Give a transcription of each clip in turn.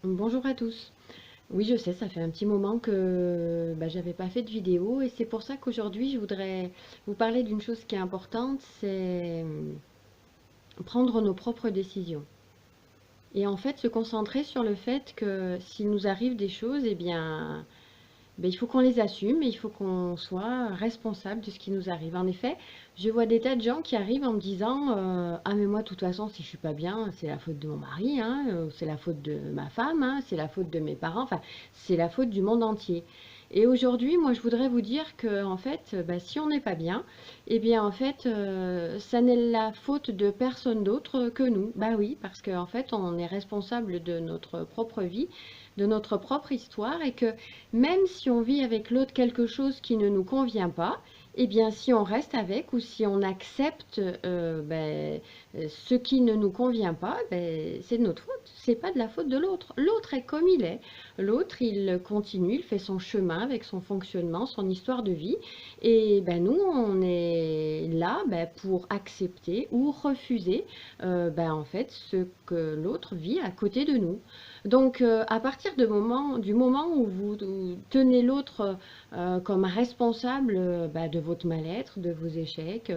Bonjour à tous. Oui, je sais, ça fait un petit moment que j'avais pas fait de vidéo et c'est pour ça qu'aujourd'hui je voudrais vous parler d'une chose qui est importante, c'est prendre nos propres décisions. Et en fait, se concentrer sur le fait que s'il nous arrive des choses, il faut qu'on les assume et il faut qu'on soit responsable de ce qui nous arrive. En effet, je vois des tas de gens qui arrivent en me disant ah mais moi de toute façon si je suis pas bien, c'est la faute de mon mari, hein, c'est la faute de ma femme, hein, c'est la faute de mes parents, enfin c'est la faute du monde entier. Et aujourd'hui, moi je voudrais vous dire que en fait, si on n'est pas bien, en fait, ça n'est la faute de personne d'autre que nous. Bah oui, parce qu'en fait, on est responsable de notre propre vie, de notre propre histoire, et que même si on vit avec l'autre quelque chose qui ne nous convient pas, si on reste avec ou si on accepte ce qui ne nous convient pas, c'est de notre faute. C'est pas de la faute de l'autre. L'autre est comme il est. L'autre, il continue, il fait son chemin avec son fonctionnement, son histoire de vie. Et nous, on est là pour accepter ou refuser en fait ce que l'autre vit à côté de nous. Donc, à partir du moment où vous tenez l'autre comme responsable de votre mal-être, de vos échecs,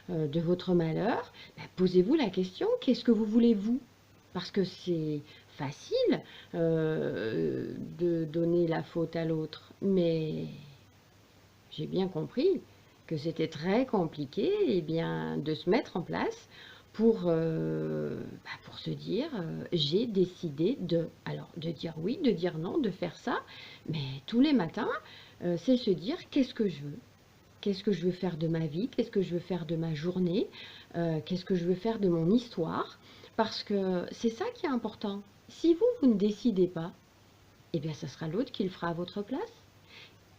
de votre malheur, posez-vous la question, qu'est-ce que vous voulez vous? Parce que c'est facile de donner la faute à l'autre, mais j'ai bien compris que c'était très compliqué de se mettre en place pour se dire j'ai décidé de, alors de dire oui, de dire non, de faire ça, mais tous les matins, c'est se dire qu'est-ce que je veux, qu'est-ce que je veux faire de ma vie, qu'est-ce que je veux faire de ma journée, qu'est-ce que je veux faire de mon histoire, parce que c'est ça qui est important. Si vous, vous ne décidez pas, ça sera l'autre qui le fera à votre place.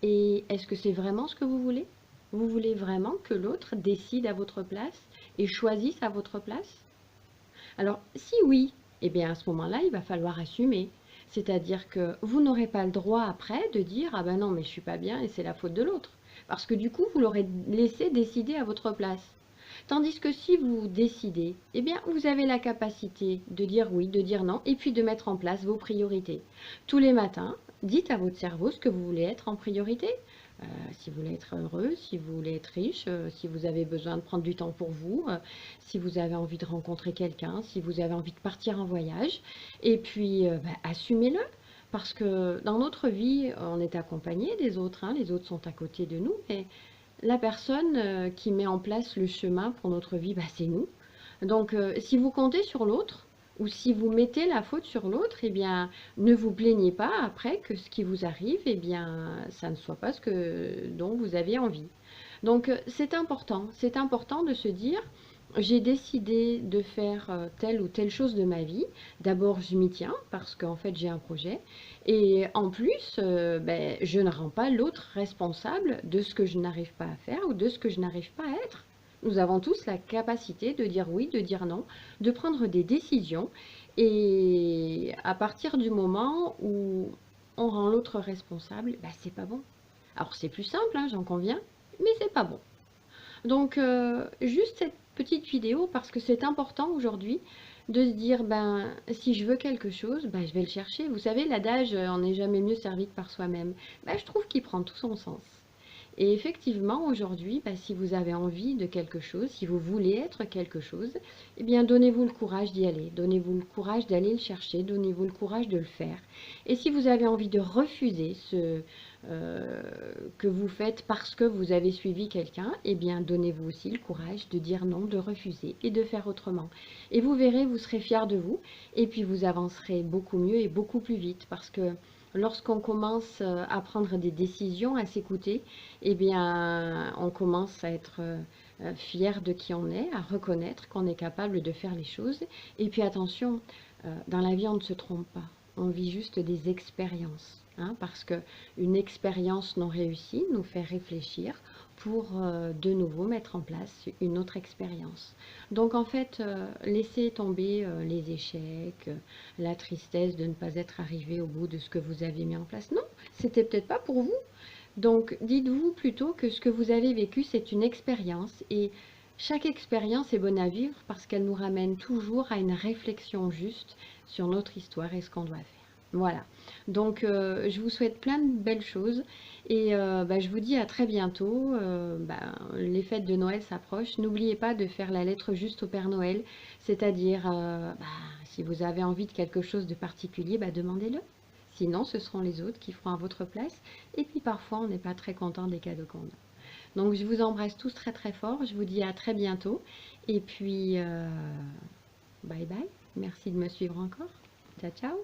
Et est-ce que c'est vraiment ce que vous voulez? Vous voulez vraiment que l'autre décide à votre place et choisisse à votre place? Alors, si oui, à ce moment-là, il va falloir assumer. C'est-à-dire que vous n'aurez pas le droit après de dire ah ben non, mais je suis pas bien et c'est la faute de l'autre. Parce que du coup, vous l'aurez laissé décider à votre place. Tandis que si vous décidez, vous avez la capacité de dire oui, de dire non, et puis de mettre en place vos priorités. Tous les matins, dites à votre cerveau ce que vous voulez être en priorité. Si vous voulez être heureux, si vous voulez être riche, si vous avez besoin de prendre du temps pour vous, si vous avez envie de rencontrer quelqu'un, si vous avez envie de partir en voyage, et puis assumez-le. Parce que dans notre vie, on est accompagné des autres, hein, les autres sont à côté de nous, mais la personne qui met en place le chemin pour notre vie, c'est nous. Donc, si vous comptez sur l'autre, ou si vous mettez la faute sur l'autre, ne vous plaignez pas après que ce qui vous arrive, ça ne soit pas dont vous avez envie. Donc, c'est important de se dire, j'ai décidé de faire telle ou telle chose de ma vie. D'abord, je m'y tiens parce qu'en fait, j'ai un projet. Et en plus, je ne rends pas l'autre responsable de ce que je n'arrive pas à faire ou de ce que je n'arrive pas à être. Nous avons tous la capacité de dire oui, de dire non, de prendre des décisions. Et à partir du moment où on rend l'autre responsable, c'est pas bon. Alors c'est plus simple, hein, j'en conviens, mais c'est pas bon. Donc, juste cette petite vidéo parce que c'est important aujourd'hui de se dire, si je veux quelque chose, je vais le chercher. Vous savez, l'adage, on n'est jamais mieux servi que par soi-même. Je trouve qu'il prend tout son sens. Et effectivement, aujourd'hui, si vous avez envie de quelque chose, si vous voulez être quelque chose, donnez-vous le courage d'y aller. Donnez-vous le courage d'aller le chercher. Donnez-vous le courage de le faire. Et si vous avez envie de refuser ce que vous faites parce que vous avez suivi quelqu'un, donnez-vous aussi le courage de dire non, de refuser et de faire autrement. Et vous verrez, vous serez fiers de vous. Et puis vous avancerez beaucoup mieux et beaucoup plus vite parce que lorsqu'on commence à prendre des décisions, à s'écouter, on commence à être fier de qui on est, à reconnaître qu'on est capable de faire les choses. Et puis attention, dans la vie, on ne se trompe pas. On vit juste des expériences, hein, parce qu'une expérience non réussie nous fait réfléchir pour de nouveau mettre en place une autre expérience. Donc en fait, laissez tomber les échecs, la tristesse de ne pas être arrivé au bout de ce que vous avez mis en place. Non, c'était peut-être pas pour vous. Donc dites-vous plutôt que ce que vous avez vécu, c'est une expérience et chaque expérience est bonne à vivre parce qu'elle nous ramène toujours à une réflexion juste sur notre histoire et ce qu'on doit faire. Voilà. Donc, je vous souhaite plein de belles choses et bah, je vous dis à très bientôt. Bah, les fêtes de Noël s'approchent. N'oubliez pas de faire la lettre juste au Père Noël, c'est-à-dire, bah, si vous avez envie de quelque chose de particulier, bah, demandez-le. Sinon, ce seront les autres qui feront à votre place. Et puis parfois, on n'est pas très content des cadeaux qu'on a. Donc, je vous embrasse tous très très fort. Je vous dis à très bientôt. Et puis, bye bye. Merci de me suivre encore. Ciao, ciao.